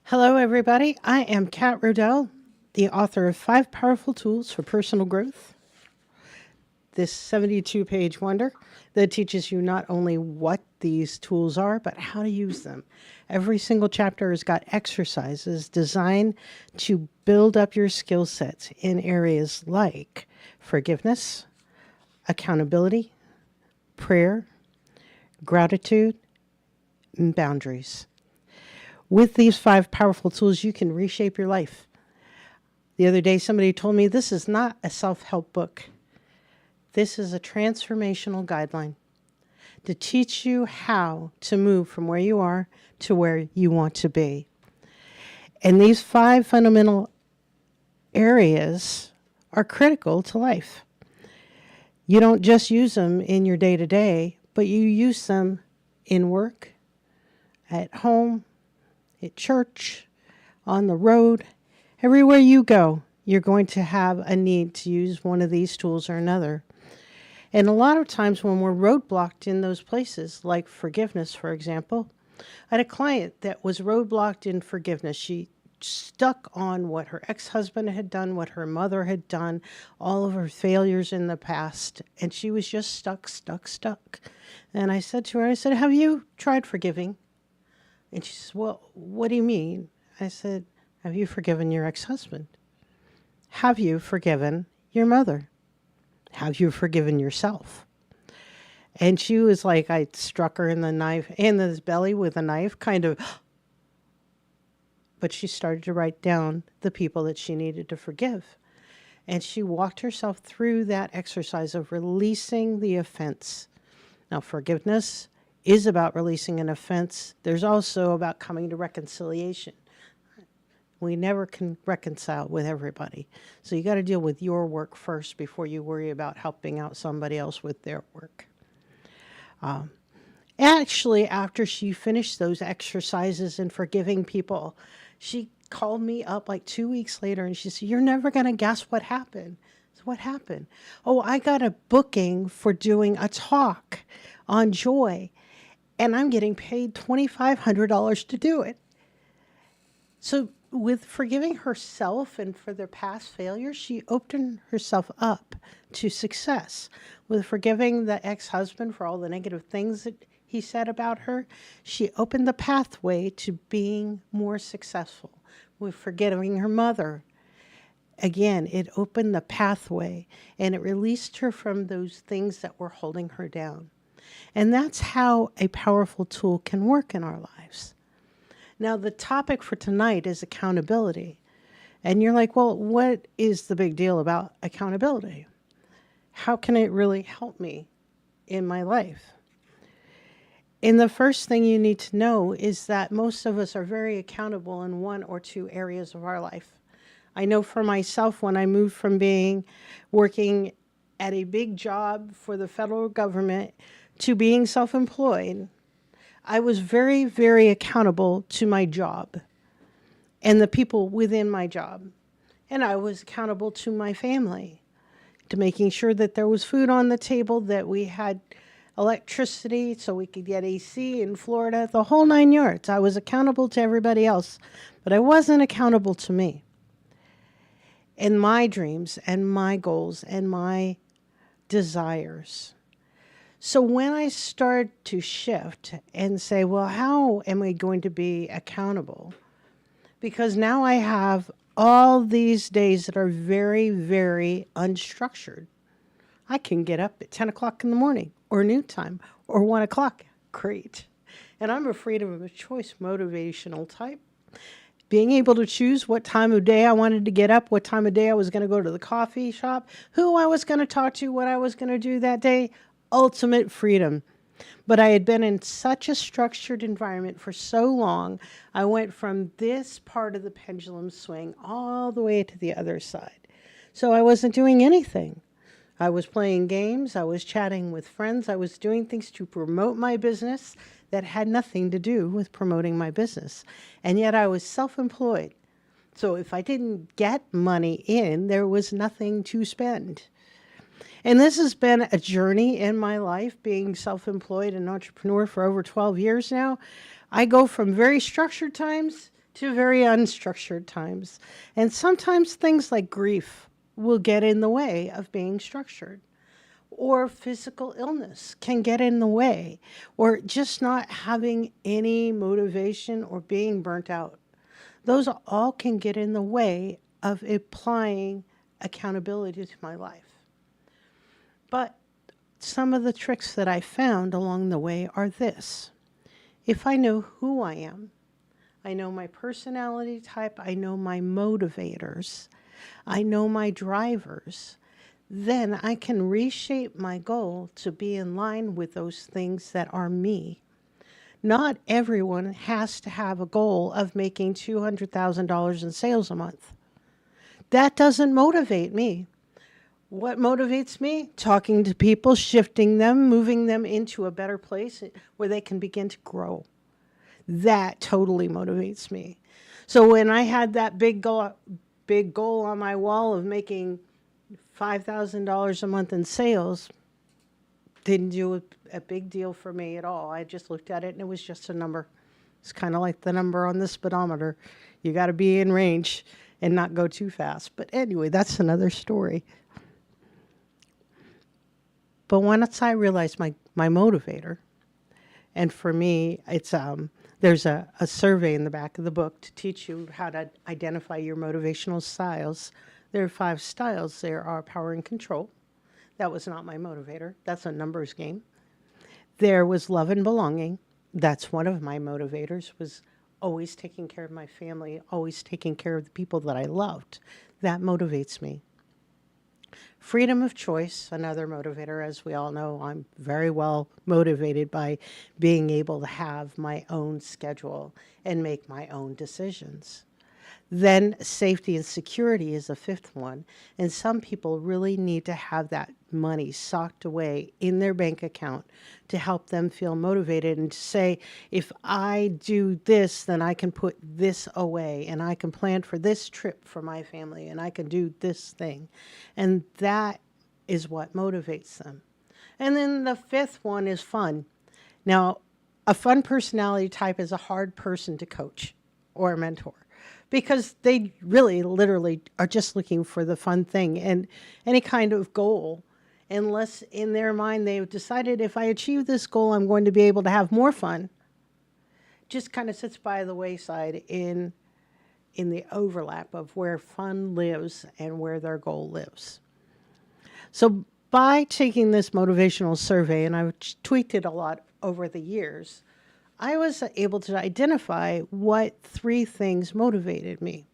Hello, everybody. I am Kat Roedell, the author of 5 Powerful Tools for Personal Growth. This 72-page wonder that teaches you not only what these tools are, but how to use them. Every single chapter has got exercises designed to build up your skill sets in areas like forgiveness, accountability, prayer, gratitude, and boundaries. With these 5 powerful tools, you can reshape your life. The other day, somebody told me this is not a self-help book. This is a transformational guideline to teach you how to move from where you are to where you want to be. And these 5 fundamental areas are critical to life. You don't just use them in your day-to-day, but you use them in work, at home, at church, on the road. Everywhere you go, you're going to have a need to use one of these tools or another. And a lot of times when we're roadblocked in those places, like forgiveness, for example, I had a client that was roadblocked in forgiveness. She stuck on what her ex-husband had done, what her mother had done, all of her failures in the past, and she was just stuck. And I said to her, have you tried forgiving? And she says, well, what do you mean? I said, have you forgiven your ex-husband? Have you forgiven your mother? Have you forgiven yourself? And she was like, I struck her in the belly with a knife, kind of. But she started to write down the people that she needed to forgive. And she walked herself through that exercise of releasing the offense. Now, forgiveness is about releasing an offense. There's also about coming to reconciliation. We never can reconcile with everybody. So you got to deal with your work first before you worry about helping out somebody else with their work. Actually, after she finished those exercises in forgiving people, she called me up like 2 weeks later and she said, you're never going to guess what happened. So what happened? Oh, I got a booking for doing a talk on joy, and I'm getting paid $2,500 to do it. So with forgiving herself and for their past failures, she opened herself up to success. With forgiving the ex-husband for all the negative things that he said about her, she opened the pathway to being more successful. With forgiving her mother, again, it opened the pathway and it released her from those things that were holding her down. And that's how a powerful tool can work in our lives. Now, the topic for tonight is accountability. And you're like, well, what is the big deal about accountability? How can it really help me in my life? And the first thing you need to know is that most of us are very accountable in 1 or 2 areas of our life. I know for myself, when I moved from working at a big job for the federal government to being self-employed, I was very, very accountable to my job and the people within my job. And I was accountable to my family, to making sure that there was food on the table, that we had electricity so we could get AC in Florida, the whole 9 yards. I was accountable to everybody else, but I wasn't accountable to me and my dreams and my goals and my desires. So when I start to shift and say, well, how am I going to be accountable? Because now I have all these days that are very, very unstructured. I can get up at 10 o'clock in the morning or noon time or 1 o'clock. Great. And I'm a freedom of choice motivational type. Being able to choose what time of day I wanted to get up, what time of day I was going to go to the coffee shop, who I was going to talk to, what I was going to do that day. Ultimate freedom. But I had been in such a structured environment for so long, I went from this part of the pendulum swing all the way to the other side. So I wasn't doing anything. I was playing games, I was chatting with friends, I was doing things to promote my business that had nothing to do with promoting my business. And yet I was self-employed. So if I didn't get money in, there was nothing to spend. And this has been a journey in my life, being self-employed and entrepreneur for over 12 years now. I go from very structured times to very unstructured times. And sometimes things like grief will get in the way of being structured, or physical illness can get in the way, or just not having any motivation or being burnt out. Those all can get in the way of applying accountability to my life. But some of the tricks that I found along the way are this. If I know who I am, I know my personality type, I know my motivators, I know my drivers, then I can reshape my goal to be in line with those things that are me. Not everyone has to have a goal of making $200,000 in sales a month. That doesn't motivate me. What motivates me? Talking to people, shifting them, moving them into a better place where they can begin to grow. That totally motivates me. So when I had that big goal on my wall of making $5,000 a month in sales, didn't do a big deal for me at all. I just looked at it and it was just a number. It's kind of like the number on the speedometer. You got to be in range and not go too fast. But anyway, that's another story. But once I realized my motivator, and for me, it's there's a survey in the back of the book to teach you how to identify your motivational styles. There are 5 styles. There are power and control. That was not my motivator. That's a numbers game. There was love and belonging. That's one of my motivators, was always taking care of my family, always taking care of the people that I loved. That motivates me. Freedom of choice, another motivator. As we all know, I'm very well motivated by being able to have my own schedule and make my own decisions. Then safety and security is the 5th one. And some people really need to have that money socked away in their bank account to help them feel motivated and to say, if I do this, then I can put this away and I can plan for this trip for my family and I can do this thing. And that is what motivates them. And then the 5th one is fun. Now, a fun personality type is a hard person to coach or mentor, because they really literally are just looking for the fun thing and any kind of goal, unless in their mind they've decided, if I achieve this goal, I'm going to be able to have more fun, just kind of sits by the wayside in the overlap of where fun lives and where their goal lives. So by taking this motivational survey, and I've tweaked it a lot over the years, I was able to identify what 3 things motivated me.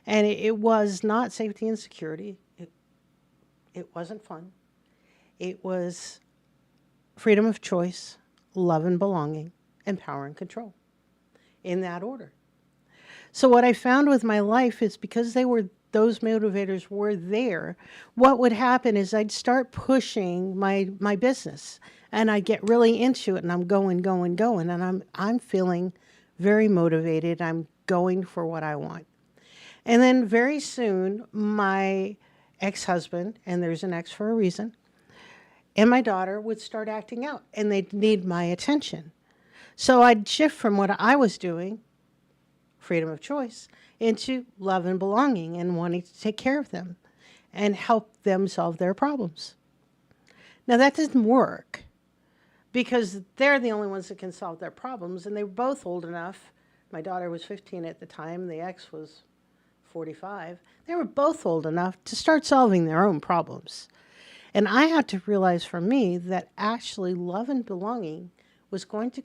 And it was not safety and security. It wasn't fun. It was freedom of choice, love and belonging, and power and control, in that order. So what I found with my life is, because those motivators were there, what would happen is I'd start pushing my business and I get really into it and I'm going, and I'm feeling very motivated. I'm going for what I want. And then very soon, my ex-husband, and there's an ex for a reason, and my daughter would start acting out and they'd need my attention. So I'd shift from what I was doing, freedom of choice, into love and belonging and wanting to take care of them and help them solve their problems. Now that didn't work, because they're the only ones that can solve their problems, and they were both old enough. My daughter was 15 at the time, the ex was 45. They were both old enough to start solving their own problems. And I had to realize for me that actually love and belonging was going to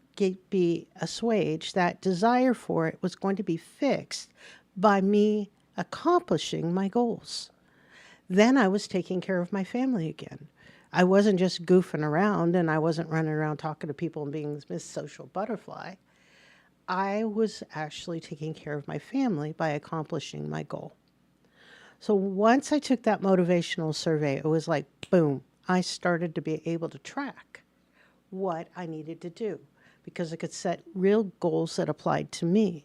be assuaged, that desire for it was going to be fixed by me accomplishing my goals. Then I was taking care of my family again. I wasn't just goofing around and I wasn't running around talking to people and being this social butterfly. I was actually taking care of my family by accomplishing my goal. So once I took that motivational survey, it was like, boom, I started to be able to track what I needed to do, because I could set real goals that applied to me.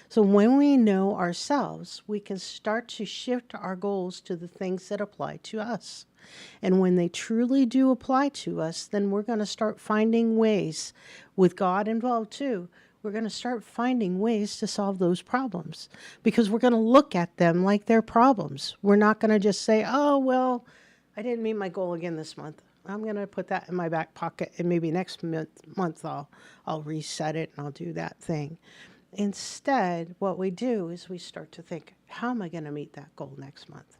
So when we know ourselves, we can start to shift our goals to the things that apply to us. And when they truly do apply to us, then we're going to start finding ways, with God involved too, we're going to start finding ways to solve those problems because we're going to look at them like they're problems. We're not going to just say, oh, well, I didn't meet my goal again this month. I'm going to put that in my back pocket, and maybe next month I'll reset it and I'll do that thing. Instead, what we do is we start to think, how am I going to meet that goal next month?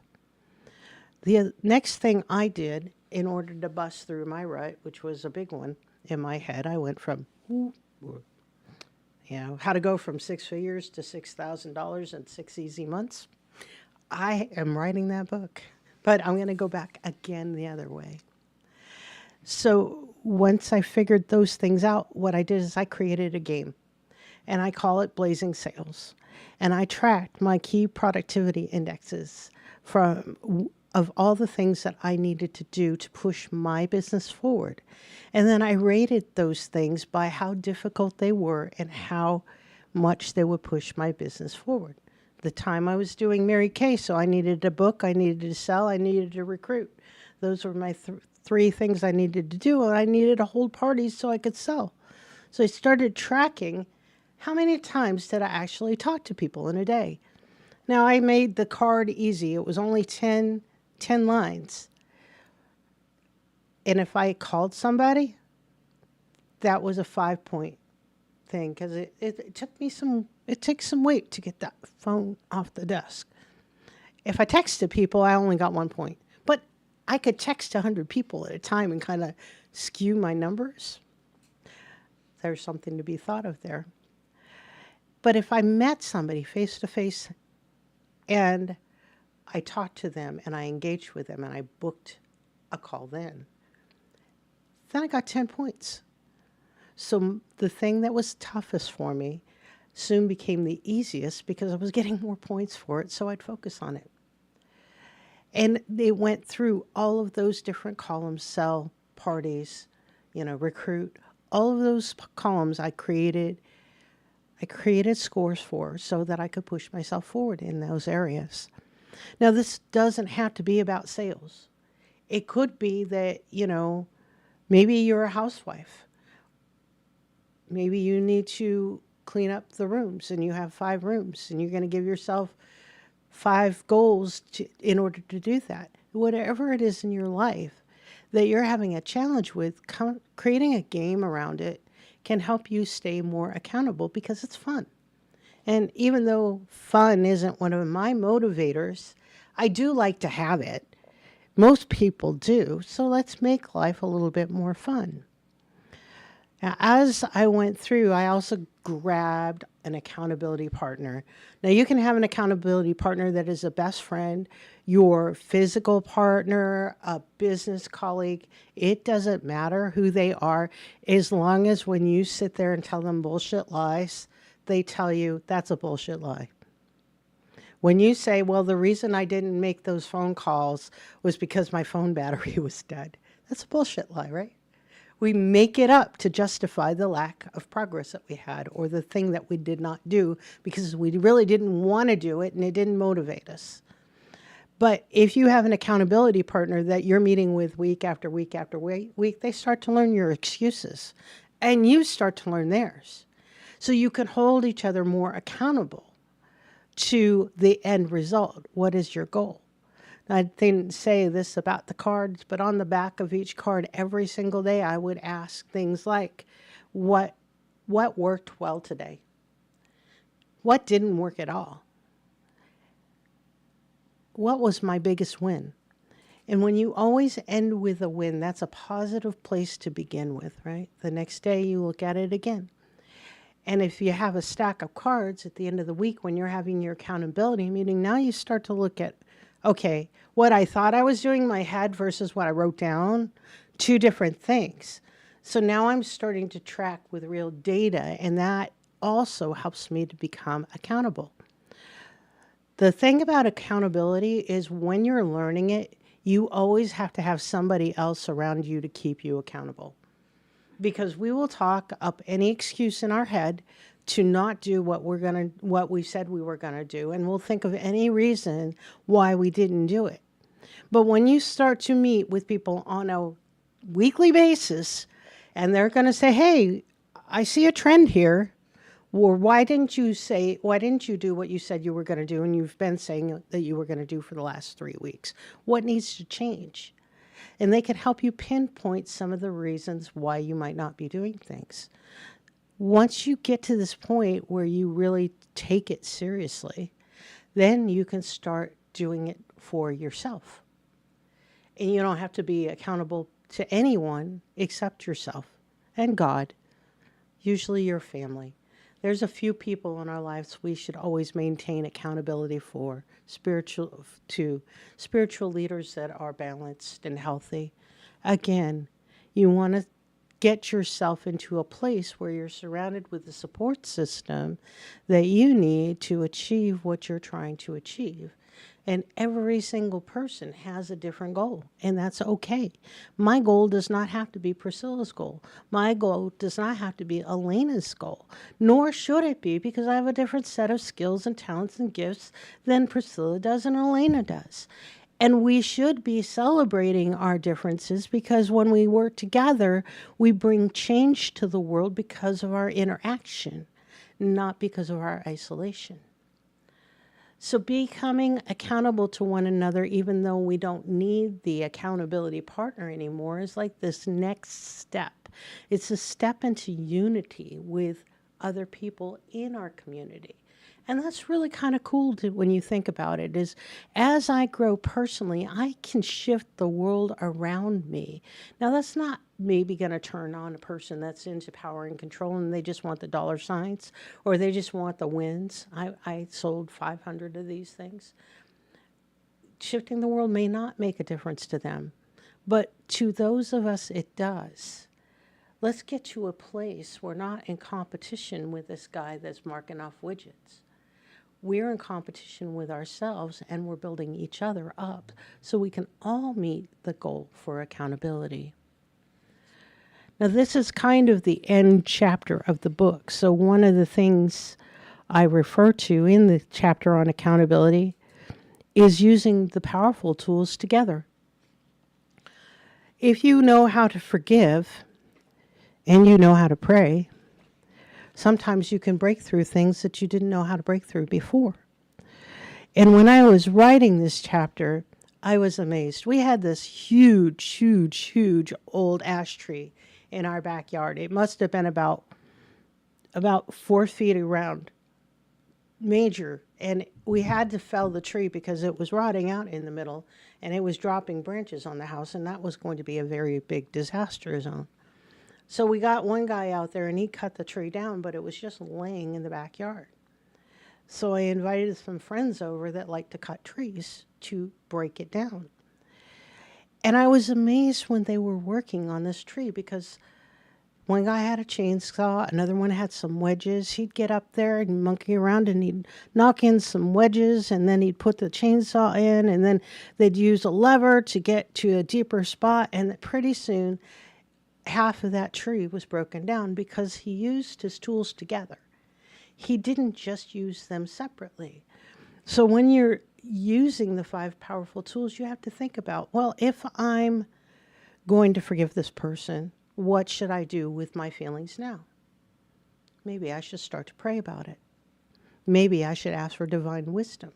The next thing I did in order to bust through my rut, which was a big one in my head, I went from, how to go from six figures to $6,000 in 6 easy months. I am writing that book, but I'm going to go back again the other way. So once I figured those things out, what I did is I created a game, and I call it Blazing Sales. And I tracked my key productivity indexes of all the things that I needed to do to push my business forward. And then I rated those things by how difficult they were and how much they would push my business forward. The time I was doing Mary Kay, so I needed a book, I needed to sell, I needed to recruit. Those were my three things I needed to do, and I needed to hold parties so I could sell. So I started tracking how many times did I actually talk to people in a day. Now, I made the card easy. It was only 10 lines. And if I called somebody, that was a 5-point thing because it took some weight to get that phone off the desk. If I texted people, I only got 1 point. But I could text 100 people at a time and kind of skew my numbers. There's something to be thought of there. But if I met somebody face to face and I talked to them and I engaged with them and I booked a call then I got 10 points. So the thing that was toughest for me soon became the easiest because I was getting more points for it, so I'd focus on it. And they went through all of those different columns, sell, parties, recruit, all of those columns I created scores for so that I could push myself forward in those areas. Now, this doesn't have to be about sales. It could be that, maybe you're a housewife. Maybe you need to clean up the rooms and you have 5 rooms and you're going to give yourself 5 goals in order to do that. Whatever it is in your life that you're having a challenge with, creating a game around it can help you stay more accountable because it's fun. And even though fun isn't one of my motivators, I do like to have it. Most people do, so let's make life a little bit more fun. Now, as I went through, I also grabbed an accountability partner. Now, you can have an accountability partner that is a best friend, your physical partner, a business colleague. It doesn't matter who they are, as long as when you sit there and tell them bullshit lies, they tell you that's a bullshit lie. When you say, well, the reason I didn't make those phone calls was because my phone battery was dead, that's a bullshit lie, right? We make it up to justify the lack of progress that we had or the thing that we did not do because we really didn't want to do it and it didn't motivate us. But if you have an accountability partner that you're meeting with week after week after week, they start to learn your excuses and you start to learn theirs. So you can hold each other more accountable to the end result. What is your goal? I didn't say this about the cards, but on the back of each card every single day, I would ask things like, what worked well today? What didn't work at all? What was my biggest win? And when you always end with a win, that's a positive place to begin with, right? The next day you look at it again. And if you have a stack of cards at the end of the week when you're having your accountability meeting, now you start to look at, okay, what I thought I was doing in my head versus what I wrote down, 2 different things. So now I'm starting to track with real data, and that also helps me to become accountable. The thing about accountability is when you're learning it, you always have to have somebody else around you to keep you accountable. Because we will talk up any excuse in our head to not do what we said we were gonna do, and we'll think of any reason why we didn't do it. But when you start to meet with people on a weekly basis, and they're gonna say, "Hey, I see a trend here. Or why didn't you do what you said you were going to do and you've been saying that you were going to do for the last 3 weeks? What needs to change? And they can help you pinpoint some of the reasons why you might not be doing things. Once you get to this point where you really take it seriously, then you can start doing it for yourself. And you don't have to be accountable to anyone except yourself and God, usually your family. There's a few people in our lives we should always maintain accountability for, spiritual leaders that are balanced and healthy. Again, you want to get yourself into a place where you're surrounded with the support system that you need to achieve what you're trying to achieve. And every single person has a different goal, and that's okay. My goal does not have to be Priscilla's goal. My goal does not have to be Elena's goal, nor should it be, because I have a different set of skills and talents and gifts than Priscilla does and Elena does. And we should be celebrating our differences, because when we work together, we bring change to the world because of our interaction, not because of our isolation. So becoming accountable to one another, even though we don't need the accountability partner anymore, is like this next step. It's a step into unity with other people in our community. And that's really kind of cool when you think about it, is as I grow personally, I can shift the world around me. Now, that's not maybe going to turn on a person that's into power and control and they just want the dollar signs or they just want the wins. I sold 500 of these things. Shifting the world may not make a difference to them, but to those of us, it does. Let's get to a place we're not in competition with this guy that's marking off widgets. We're in competition with ourselves, and we're building each other up so we can all meet the goal for accountability. Now, this is kind of the end chapter of the book. So one of the things I refer to in the chapter on accountability is using the powerful tools together. If you know how to forgive and you know how to pray, sometimes you can break through things that you didn't know how to break through before. And when I was writing this chapter, I was amazed. We had this huge old ash tree in our backyard. It must have been about 4 feet around, major. And we had to fell the tree because it was rotting out in the middle and it was dropping branches on the house. And that was going to be a very big disaster zone. So we got one guy out there and he cut the tree down, but it was just laying in the backyard. So I invited some friends over that like to cut trees to break it down. And I was amazed when they were working on this tree, because one guy had a chainsaw, another one had some wedges. He'd get up there and monkey around and he'd knock in some wedges, and then he'd put the chainsaw in, and then they'd use a lever to get to a deeper spot. And pretty soon, half of that tree was broken down because he used his tools together. He didn't just use them separately. So when you're using the 5 powerful tools, you have to think about, well, if I'm going to forgive this person, what should I do with my feelings now? Maybe I should start to pray about it. Maybe I should ask for divine wisdom.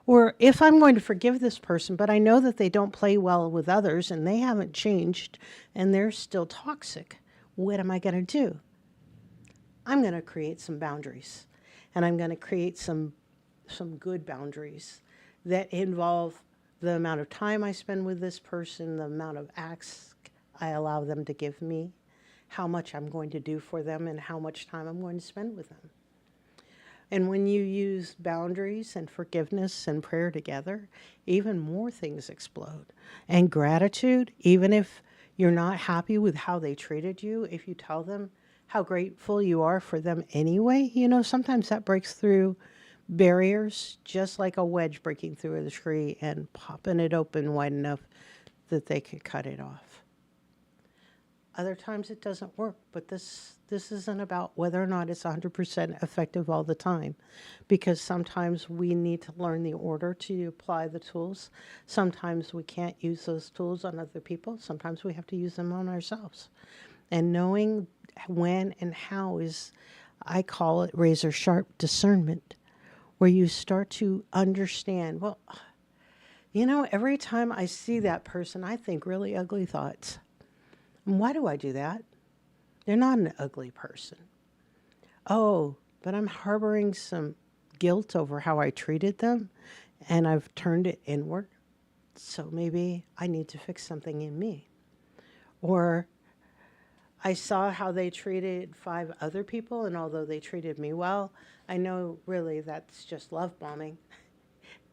Or if I'm going to forgive this person, but I know that they don't play well with others and they haven't changed and they're still toxic, what am I going to do? I'm going to create some boundaries, and I'm going to create some good boundaries that involve the amount of time I spend with this person, the amount of acts I allow them to give me, how much I'm going to do for them, and how much time I'm going to spend with them. And when you use boundaries and forgiveness and prayer together, even more things explode. And gratitude, even if you're not happy with how they treated you, if you tell them how grateful you are for them anyway, sometimes that breaks through barriers, just like a wedge breaking through the tree and popping it open wide enough that they could cut it off. Other times it doesn't work, but this isn't about whether or not it's 100% effective all the time, because sometimes we need to learn the order to apply the tools. Sometimes we can't use those tools on other people. Sometimes we have to use them on ourselves. And knowing when and how is I call it razor sharp discernment, where you start to understand, well, every time I see that person, I think really ugly thoughts. And why do I do that? They're not an ugly person. Oh, but I'm harboring some guilt over how I treated them, and I've turned it inward. So maybe I need to fix something in me. Or I saw how they treated 5 other people, and although they treated me well, I know really that's just love bombing,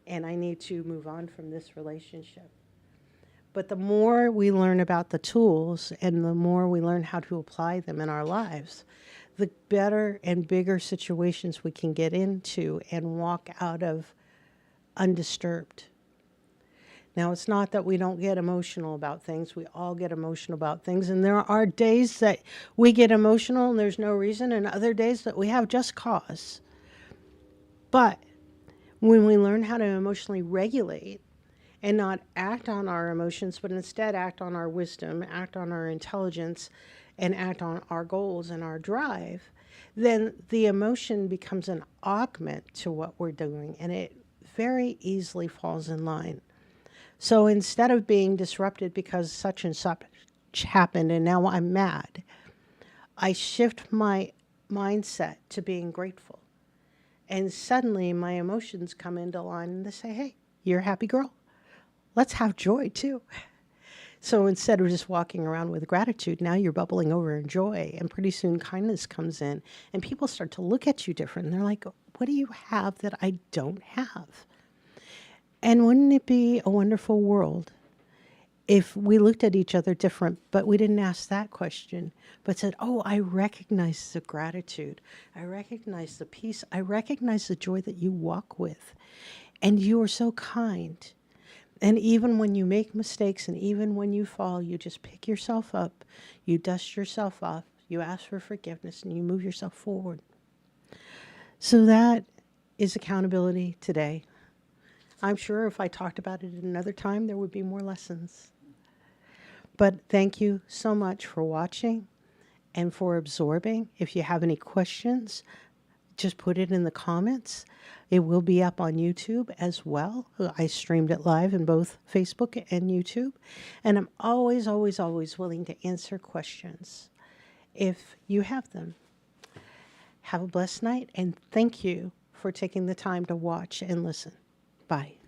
and I need to move on from this relationship. But the more we learn about the tools and the more we learn how to apply them in our lives, the better and bigger situations we can get into and walk out of undisturbed. Now, it's not that we don't get emotional about things. We all get emotional about things. And there are days that we get emotional and there's no reason, and other days that we have just cause. But when we learn how to emotionally regulate and not act on our emotions, but instead act on our wisdom, act on our intelligence, and act on our goals and our drive, then the emotion becomes an augment to what we're doing, and it very easily falls in line. So instead of being disrupted because such and such happened and now I'm mad, I shift my mindset to being grateful. And suddenly my emotions come into line and they say, hey, you're a happy girl. Let's have joy too. So instead of just walking around with gratitude, now you're bubbling over in joy. And pretty soon kindness comes in and people start to look at you different. And they're like, what do you have that I don't have? And wouldn't it be a wonderful world if we looked at each other different, but we didn't ask that question, but said, oh, I recognize the gratitude. I recognize the peace. I recognize the joy that you walk with. And you are so kind. And even when you make mistakes and even when you fall, you just pick yourself up, you dust yourself off, you ask for forgiveness, and you move yourself forward. So that is accountability today. I'm sure if I talked about it at another time, there would be more lessons. But thank you so much for watching and for absorbing. If you have any questions, just put it in the comments. It will be up on YouTube as well. I streamed it live in both Facebook and YouTube. And I'm always, always, always willing to answer questions if you have them. Have a blessed night, and thank you for taking the time to watch and listen. Bye.